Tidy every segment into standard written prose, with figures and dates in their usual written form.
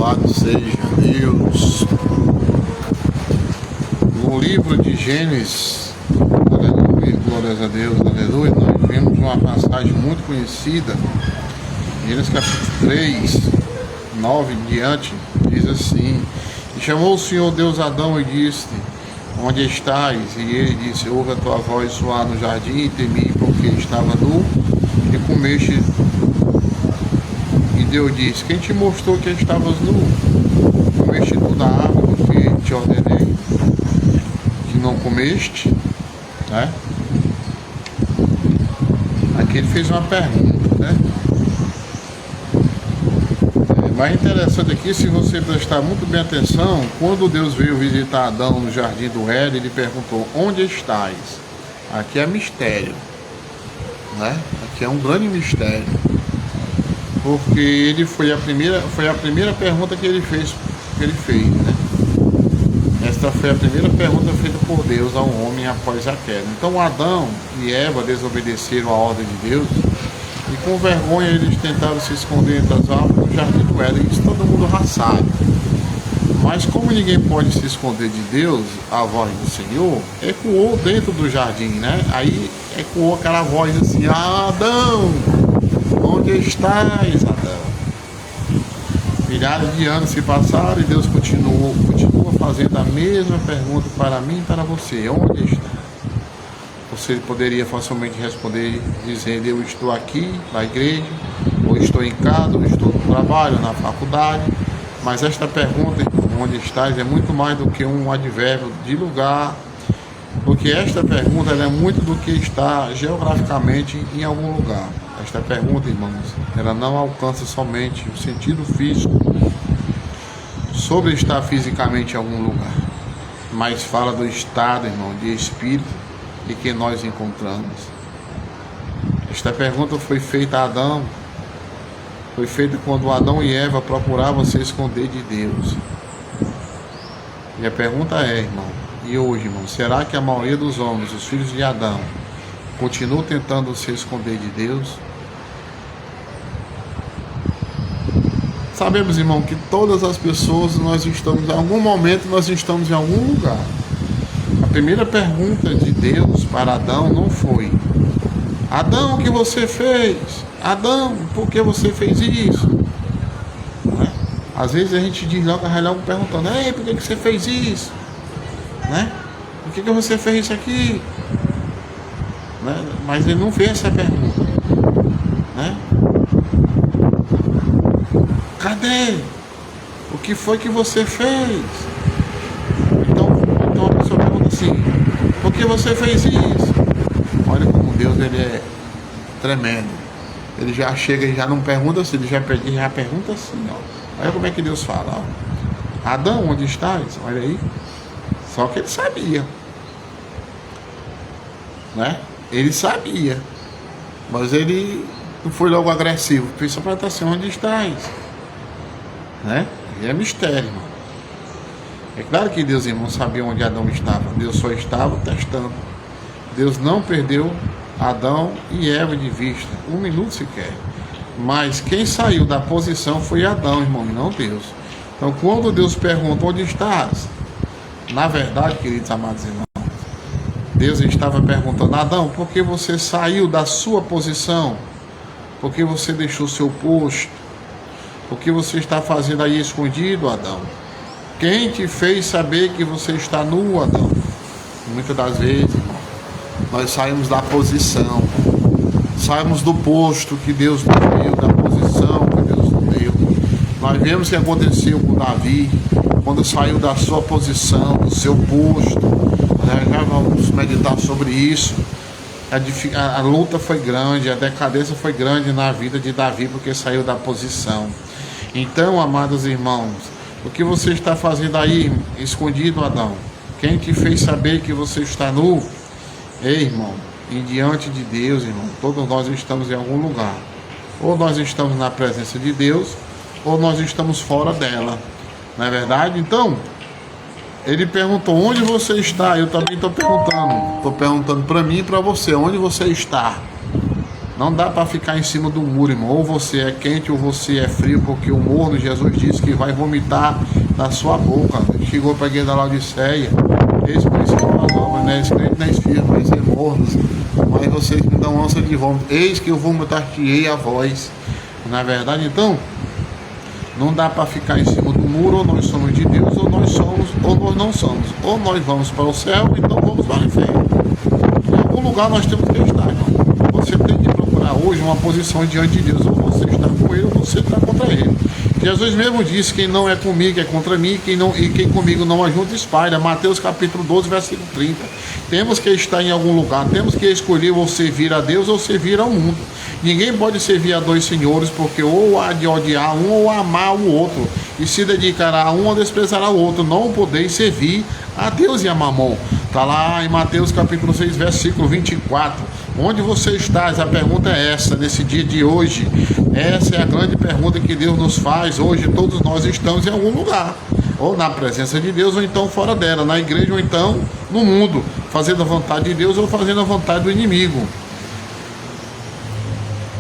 Louvado seja Deus. No livro de Gênesis, aleluia, glórias a Deus, aleluia, nós vemos uma passagem muito conhecida. Gênesis capítulo 3, 9 em diante, diz assim: E chamou o Senhor Deus Adão e disse: Onde estás? E ele disse: Ouve a tua voz soar no jardim, e temi, porque estava nu, e comeste. E Deus disse: Quem te mostrou que estavas nu? Comeste toda a árvore que te ordenei, que não comeste? Né? Aqui ele fez uma pergunta, né? Mais interessante aqui, se você prestar muito bem atenção, quando Deus veio visitar Adão no jardim do Éden, ele perguntou: Onde estás? Aqui é mistério, né? Aqui é um grande mistério, porque ele foi a primeira pergunta que ele fez, né? Esta foi a primeira pergunta feita por Deus ao homem após a queda. Então Adão e Eva desobedeceram a ordem de Deus, e com vergonha eles tentaram se esconder entre as árvores do jardim do Éden. Isso todo mundo já sabe. Mas como ninguém pode se esconder de Deus, a voz do Senhor ecoou dentro do jardim, né? Aí ecoou aquela voz assim: Adão, onde estás, Adão? Milhares de anos se passaram e Deus continua fazendo a mesma pergunta para mim e para você: onde está? Você poderia facilmente responder dizendo: eu estou aqui na igreja, ou estou em casa, ou estou no trabalho, na faculdade. Mas esta pergunta, onde estás, é muito mais do que um advérbio de lugar, porque esta pergunta ela é muito do que está geograficamente em algum lugar. Esta pergunta, irmãos, ela não alcança somente o sentido físico sobre estar fisicamente em algum lugar, mas fala do estado, irmão, de espírito e que nós encontramos. Esta pergunta foi feita a Adão, foi feita quando Adão e Eva procuravam se esconder de Deus. E a pergunta é, irmão, e hoje, irmão, será que a maioria dos homens, os filhos de Adão, continuam tentando se esconder de Deus? Sabemos, irmão, que todas as pessoas, nós estamos, em algum momento, nós estamos em algum lugar. A primeira pergunta de Deus para Adão não foi: Adão, o que você fez? Adão, por que você fez isso? Né? Às vezes a gente diz logo perguntando: Ei, por que você fez isso? Né? Por que você fez isso aqui? Né? Mas ele não fez essa pergunta, né? Cadê? O que foi que você fez? Então a pessoa pergunta assim: por que você fez isso? Olha como Deus ele é tremendo. Ele já chega e já não pergunta assim, ele já pergunta assim, ó. Olha como é que Deus fala, ó. Adão, onde estás? Olha aí. Só que ele sabia, né? Ele sabia, mas ele não foi logo agressivo. Pensou para estar assim: onde estás? Né? E é mistério, irmão. É claro que Deus, irmão, sabia onde Adão estava. Deus só estava testando. Deus não perdeu Adão e Eva de vista, um minuto sequer. Mas quem saiu da posição foi Adão, irmão, e não Deus. Então quando Deus pergunta: onde estás? Na verdade, queridos amados irmãos, Deus estava perguntando: Adão, por que você saiu da sua posição? Por que você deixou seu posto? O que você está fazendo aí escondido, Adão? Quem te fez saber que você está nu, Adão? Muitas das vezes, irmão, nós saímos da posição, saímos do posto que Deus nos deu, da posição que Deus nos deu. Nós vemos o que aconteceu com Davi, quando saiu da sua posição, do seu posto. Já vamos meditar sobre isso. A luta foi grande, a decadência foi grande na vida de Davi, porque saiu da posição. Então, amados irmãos, o que você está fazendo aí escondido, Adão? Quem te fez saber que você está nu? Ei, irmão, e diante de Deus, irmão, todos nós estamos em algum lugar. Ou nós estamos na presença de Deus, ou nós estamos fora dela. Não é verdade? Então, ele perguntou: onde você está? Eu também estou perguntando para mim e para você: onde você está? Não dá para ficar em cima do muro, irmão. Ou você é quente ou você é frio, porque o morno, Jesus disse que vai vomitar da sua boca. Chegou para a igreja da Laodiceia. Eis por isso que falamos, né? Escrito na esfirra, vai ser mornos. Mas vocês me dão ânsia de vômito. Eis que eu vomitar-te-ei a voz. Na verdade, então, não dá para ficar em cima do muro. Ou nós somos de Deus, ou nós somos, ou nós não somos. Ou nós vamos para o céu, então vamos para o inferno. Em algum lugar nós temos que estar, irmão. Você tem que procurar hoje uma posição diante de Deus. Ou você está com ele, ou você está contra ele. Jesus mesmo disse: quem não é comigo é contra mim, e quem comigo não ajunta espalha. Mateus capítulo 12, versículo 30. Temos que estar em algum lugar, temos que escolher ou servir a Deus ou servir ao mundo. Ninguém pode servir a dois senhores, porque ou há de odiar um ou amar o outro, e se dedicará a um ou desprezará o outro. Não podeis servir a Deus e a Mamon. Está lá em Mateus capítulo 6, versículo 24. Onde você está? A pergunta é essa, nesse dia de hoje. Essa é a grande pergunta que Deus nos faz. Hoje todos nós estamos em algum lugar, ou na presença de Deus, ou então fora dela, na igreja, ou então no mundo, fazendo a vontade de Deus ou fazendo a vontade do inimigo.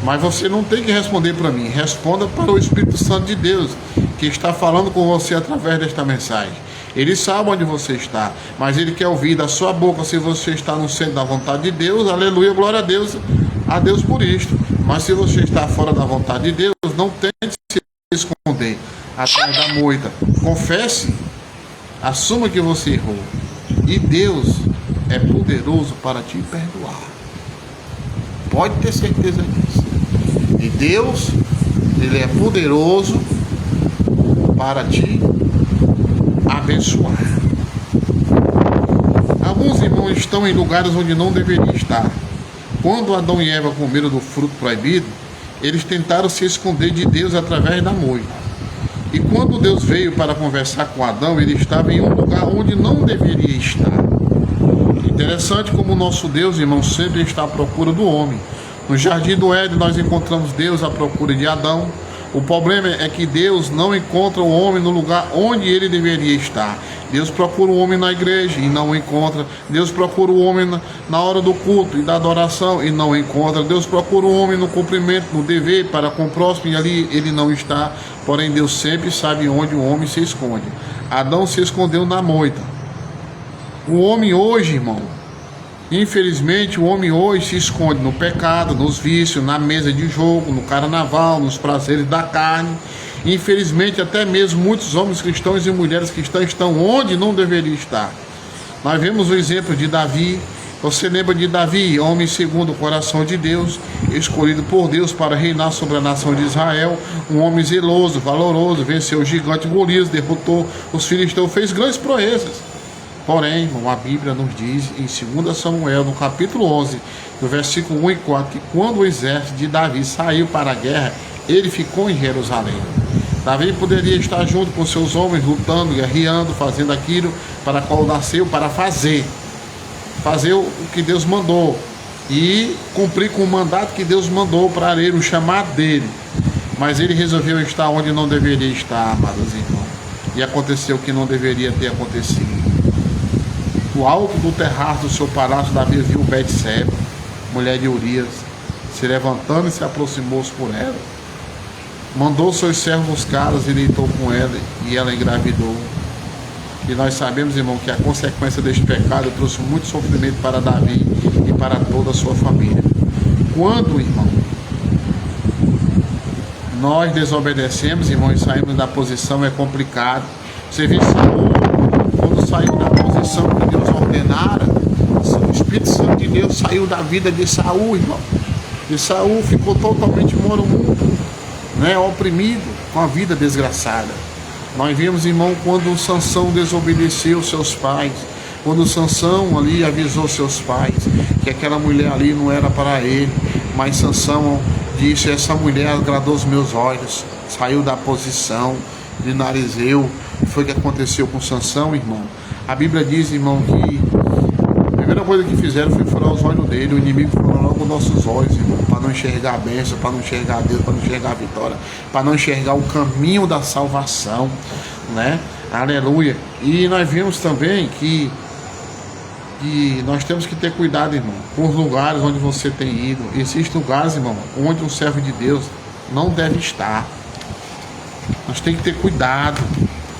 Mas você não tem que responder para mim. Responda para o Espírito Santo de Deus, que está falando com você através desta mensagem. Ele sabe onde você está, mas ele quer ouvir da sua boca se você está no centro da vontade de Deus. Aleluia, glória a Deus por isto. Mas se você está fora da vontade de Deus, não tente se esconder atrás da moita. Confesse, assuma que você errou, e Deus é poderoso para te perdoar. Pode ter certeza disso. E Deus, ele é poderoso para te abençoar. Alguns irmãos estão em lugares onde não deveriam estar. Quando Adão e Eva comeram do fruto proibido, eles tentaram se esconder de Deus através da moita. E quando Deus veio para conversar com Adão, ele estava em um lugar onde não deveria estar. Interessante como o nosso Deus, irmão, sempre está à procura do homem. No jardim do Éden nós encontramos Deus à procura de Adão. O problema é que Deus não encontra o homem no lugar onde ele deveria estar. Deus procura o homem na igreja e não o encontra. Deus procura o homem na hora do culto e da adoração e não o encontra. Deus procura o homem no cumprimento, no dever para com o próximo, e ali ele não está. Porém, Deus sempre sabe onde o homem se esconde. Adão se escondeu na moita. O homem hoje, irmão, infelizmente o homem hoje se esconde no pecado, nos vícios, na mesa de jogo, no carnaval, nos prazeres da carne. Infelizmente até mesmo muitos homens cristãos e mulheres cristãs estão onde não deveriam estar. Nós vemos o exemplo de Davi. Você lembra de Davi, homem segundo o coração de Deus, escolhido por Deus para reinar sobre a nação de Israel, um homem zeloso, valoroso, venceu o gigante Golias, derrotou os filisteus, fez grandes proezas. Porém, irmão, a Bíblia nos diz em 2 Samuel, no capítulo 11, no versículo 1 e 4, que quando o exército de Davi saiu para a guerra, ele ficou em Jerusalém. Davi poderia estar junto com seus homens, lutando, guerreando, fazendo aquilo para qual nasceu, para fazer o que Deus mandou e cumprir com o mandato que Deus mandou para ele, o chamado dele. Mas ele resolveu estar onde não deveria estar, amados irmãos, e aconteceu o que não deveria ter acontecido. Do alto do terraço do seu palácio, Davi viu Betseba, mulher de Urias, se levantando e se aproximou-se por ela. Mandou seus servos buscá-las e deitou com ela, e ela engravidou. E nós sabemos, irmão, que a consequência deste pecado trouxe muito sofrimento para Davi e para toda a sua família. Quando, irmão, nós desobedecemos, irmão, e saímos da posição, é complicado. Você vê Saul, quando saiu da posição que Deus ordenara, o Espírito Santo de Deus saiu da vida de Saul, irmão. E Saul ficou totalmente moribundo, né, oprimido, com a vida desgraçada. Nós vimos, irmão, quando Sansão desobedeceu seus pais, quando Sansão ali avisou seus pais que aquela mulher ali não era para ele, mas Sansão disse: essa mulher agradou os meus olhos, saiu da posição de narizeu. O que foi que aconteceu com Sansão, irmão? A Bíblia diz, irmão, que a primeira coisa que fizeram foi furar os olhos dele. O inimigo furou logo os nossos olhos, irmão, para não enxergar a bênção, para não enxergar Deus, para não enxergar a vitória, para não enxergar o caminho da salvação, né? Aleluia. E nós vimos também que E nós temos que ter cuidado, irmão, com os lugares onde você tem ido. Existem lugares, irmão, onde um servo de Deus não deve estar. Nós temos que ter cuidado.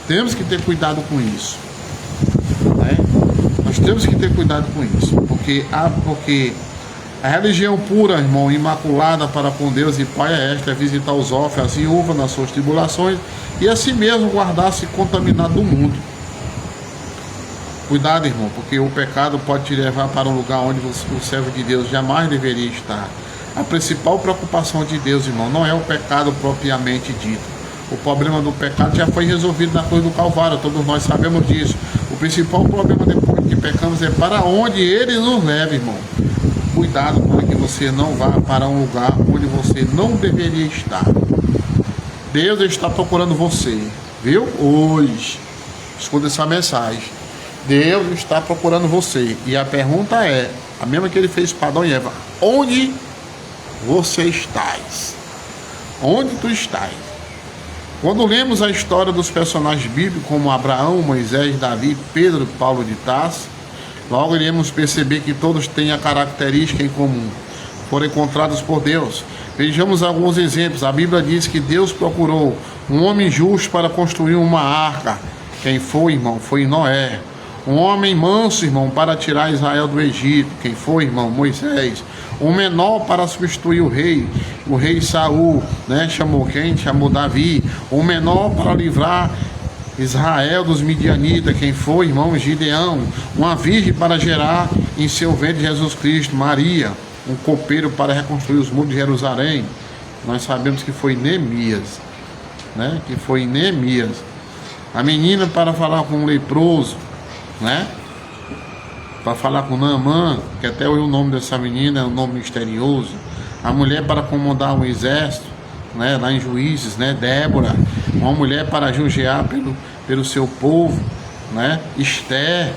Temos que ter cuidado com isso, né? Nós temos que ter cuidado com isso, porque a religião pura, irmão, imaculada para com Deus e Pai é esta: é visitar os órfãos, as viúvas nas suas tribulações, e assim mesmo guardar-se contaminado do mundo. Cuidado, irmão, porque o pecado pode te levar para um lugar onde o servo de Deus jamais deveria estar. A principal preocupação de Deus, irmão, não é o pecado propriamente dito. O problema do pecado já foi resolvido na cruz do Calvário, todos nós sabemos disso. O principal problema depois que pecamos é para onde Ele nos leva, irmão. Cuidado para que você não vá para um lugar onde você não deveria estar. Deus está procurando você, viu? Hoje, escuta essa mensagem. Deus está procurando você. E a pergunta é, a mesma que Ele fez para Adão e Eva: onde você estás? Onde tu estás? Quando lemos a história dos personagens bíblicos como Abraão, Moisés, Davi, Pedro, Paulo de Tarso, logo iremos perceber que todos têm a característica em comum. Foram encontrados por Deus. Vejamos alguns exemplos. A Bíblia diz que Deus procurou um homem justo para construir uma arca. Quem foi, irmão? Foi Noé. Um homem manso, irmão, para tirar Israel do Egito. Quem foi, irmão? Moisés. Um menor para substituir o rei Saul, né? Chamou quem? Chamou Davi. Um menor para livrar Israel dos midianitas. Quem foi, irmão? Gideão. Uma virgem para gerar em seu ventre Jesus Cristo, Maria. Um copeiro para reconstruir os muros de Jerusalém. Nós sabemos que foi Neemias, né? Que foi Neemias. A menina para falar com um leproso, né? Para falar com Naamã, que até o nome dessa menina é um nome misterioso. A mulher para comandar um exército, né? Lá em Juízes, né? Débora. Uma mulher para judiar pelo seu povo, né? Esther,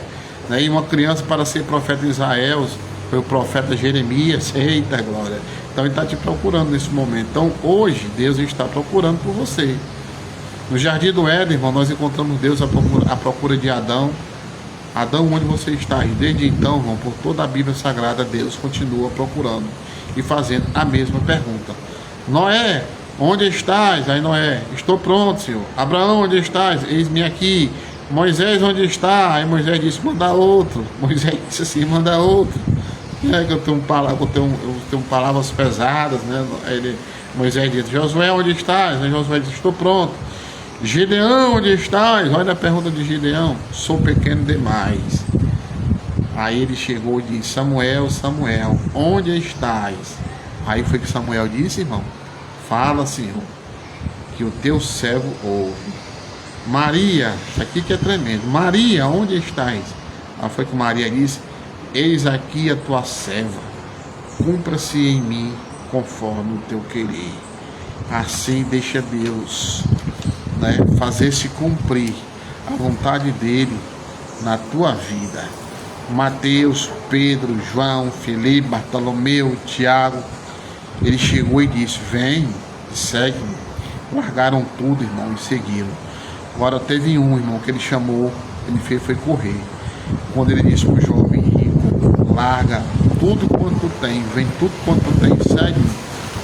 né? E uma criança para ser profeta de Israel, foi o profeta Jeremias. Eita glória! Então Ele está te procurando nesse momento. Então hoje Deus está procurando por você. No jardim do Éden, irmão, nós encontramos Deus à procura de Adão. Adão, onde você está? E desde então, irmão, por toda a Bíblia Sagrada, Deus continua procurando e fazendo a mesma pergunta. Noé, onde estás? Aí Noé: estou pronto, Senhor. Abraão, onde estás? Eis-me aqui. Moisés, onde está? Aí Moisés disse: manda outro. Moisés disse assim: manda outro. É que eu tenho palavras pesadas, né? Moisés disse: Josué, onde estás? Aí Josué disse: estou pronto. Gideão, onde estás? Olha a pergunta de Gideão: sou pequeno demais. Aí ele chegou e disse: Samuel, Samuel, onde estás? Aí foi que Samuel disse: irmão, fala, Senhor, que o teu servo ouve. Maria, isso aqui que é tremendo. Maria, onde estás? Aí foi que Maria disse: eis aqui a tua serva, cumpra-se em mim conforme o teu querer. Assim deixa Deus, né, fazer-se cumprir a vontade dele na tua vida. Mateus, Pedro, João, Felipe, Bartolomeu, Tiago, ele chegou e disse: vem, segue-me. Largaram tudo, irmão, e seguiram. Agora teve um, irmão, que ele chamou, ele fez foi correr. Quando ele disse para o jovem rico: larga tudo quanto tu tem, vem tudo quanto tu tem, segue-me.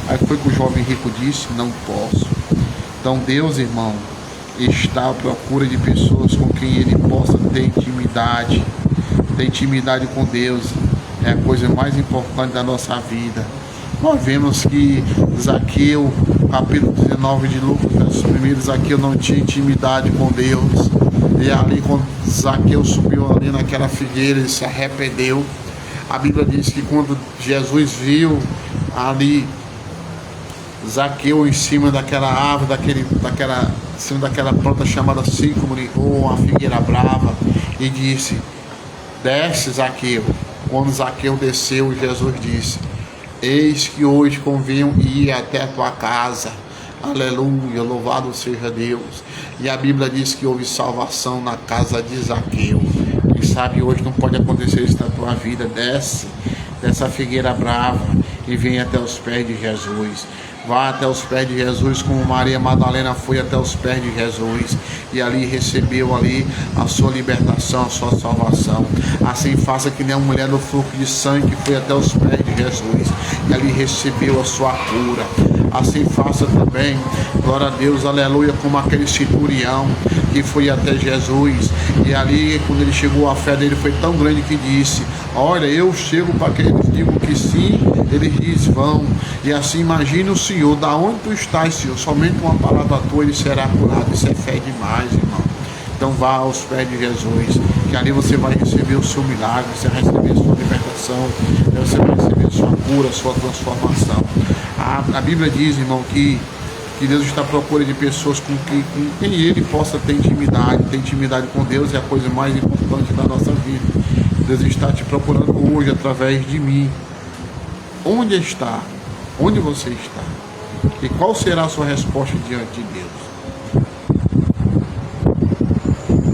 Aí foi que o jovem rico disse: não posso. Então Deus, irmão, está à procura de pessoas com quem Ele possa ter intimidade. Ter intimidade com Deus é a coisa mais importante da nossa vida. Nós vemos que Zaqueu, capítulo 19 de Lucas, primeiro Zaqueu não tinha intimidade com Deus. E ali quando Zaqueu subiu ali naquela figueira, ele se arrependeu. A Bíblia diz que quando Jesus viu ali Zaqueu em cima daquela árvore, em cima daquela planta chamada sícomore, ou a figueira brava, e disse: desce, Zaqueu. Quando Zaqueu desceu, Jesus disse: eis que hoje convenho ir até a tua casa. Aleluia, louvado seja Deus. E a Bíblia diz que houve salvação na casa de Zaqueu. Quem sabe hoje não pode acontecer isso na tua vida. Desce dessa figueira brava e vem até os pés de Jesus. Vá até os pés de Jesus, como Maria Madalena foi até os pés de Jesus e ali recebeu ali a sua libertação, a sua salvação. Assim faça que nem a mulher do fluxo de sangue que foi até os pés de Jesus e ali recebeu a sua cura. Assim faça também, glória a Deus, aleluia, como aquele centurião que foi até Jesus e ali quando ele chegou, a fé dele foi tão grande que disse: olha, eu chego para que eles digam que sim, eles dizem vão. E assim imagine o Senhor, da onde tu estás, Senhor, somente uma palavra tua ele será curado. Isso é fé demais, irmão. Então vá aos pés de Jesus, que ali você vai receber o seu milagre, você vai receber a sua libertação, você vai receber a sua cura, a sua transformação. A Bíblia diz, irmão, que Deus está à procura de pessoas com quem ele possa ter intimidade. Ter intimidade com Deus é a coisa mais importante da nossa vida. Deus está te procurando hoje através de mim. Onde está? Onde você está? E qual será a sua resposta diante de Deus?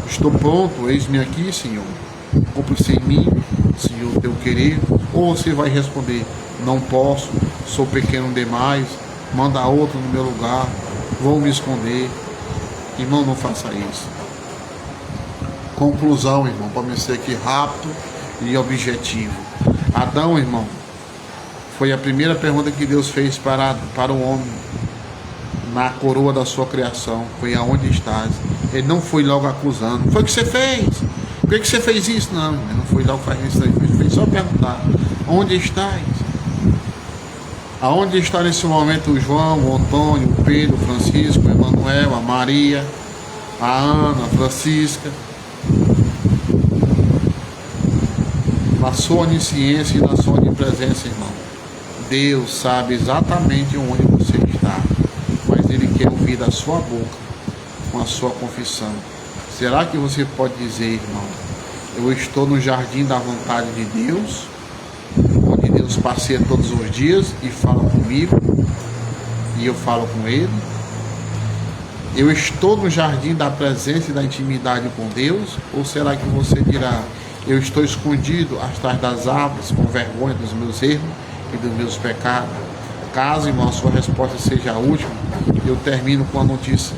Estou pronto, eis-me aqui, Senhor. Cumpre-se em mim, Senhor, teu querer. Ou você vai responder: não posso, sou pequeno demais, manda outro no meu lugar, vou me esconder. Irmão, não faça isso. Conclusão, irmão, para me ser aqui rápido e objetivo. Adão, irmão, foi a primeira pergunta que Deus fez para o homem na coroa da sua criação. Foi: aonde estás? Ele não foi logo acusando. Foi o que você fez? Por que você fez isso? Não, ele não foi logo fazendo isso aí. Ele fez só perguntar: onde estás? Aonde está nesse momento o João, o Antônio, o Pedro, o Francisco, o Emanuel, a Maria, a Ana, a Francisca? Na sua onisciência e na sua onipresença, irmão. Deus sabe exatamente onde você está, mas Ele quer ouvir da sua boca, com a sua confissão. Será que você pode dizer, irmão: eu estou no jardim da vontade de Deus, onde Deus passeia todos os dias e fala comigo, e eu falo com Ele? Eu estou no jardim da presença e da intimidade com Deus? Ou será que você dirá: eu estou escondido atrás das árvores, com vergonha dos meus erros e dos meus pecados? Caso, irmão, a sua resposta seja a última, eu termino com a notícia: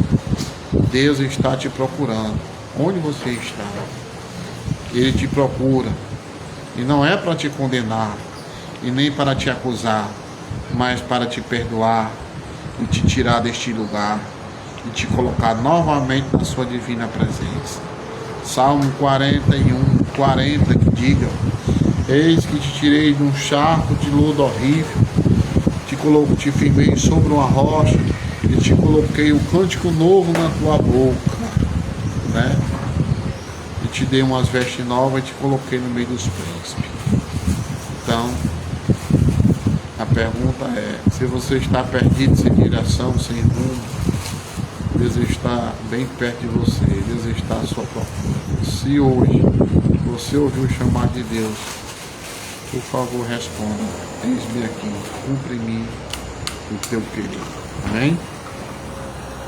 Deus está te procurando. Onde você está? Ele te procura, e não é para te condenar e nem para te acusar, mas para te perdoar e te tirar deste lugar e te colocar novamente na sua divina presença. Salmo 41:40, que diga: eis que te tirei de um charco de lodo horrível, te firmei sobre uma rocha e te coloquei um cântico novo na tua boca, né? E te dei umas vestes novas e te coloquei no meio dos príncipes. Então, a pergunta é: se você está perdido, sem direção, sem rumo, Deus está bem perto de você, Deus está à sua procura. Se hoje você ouviu o chamado de Deus, por favor, responda: eis-me aqui, cumpre em mim o teu querer. Amém?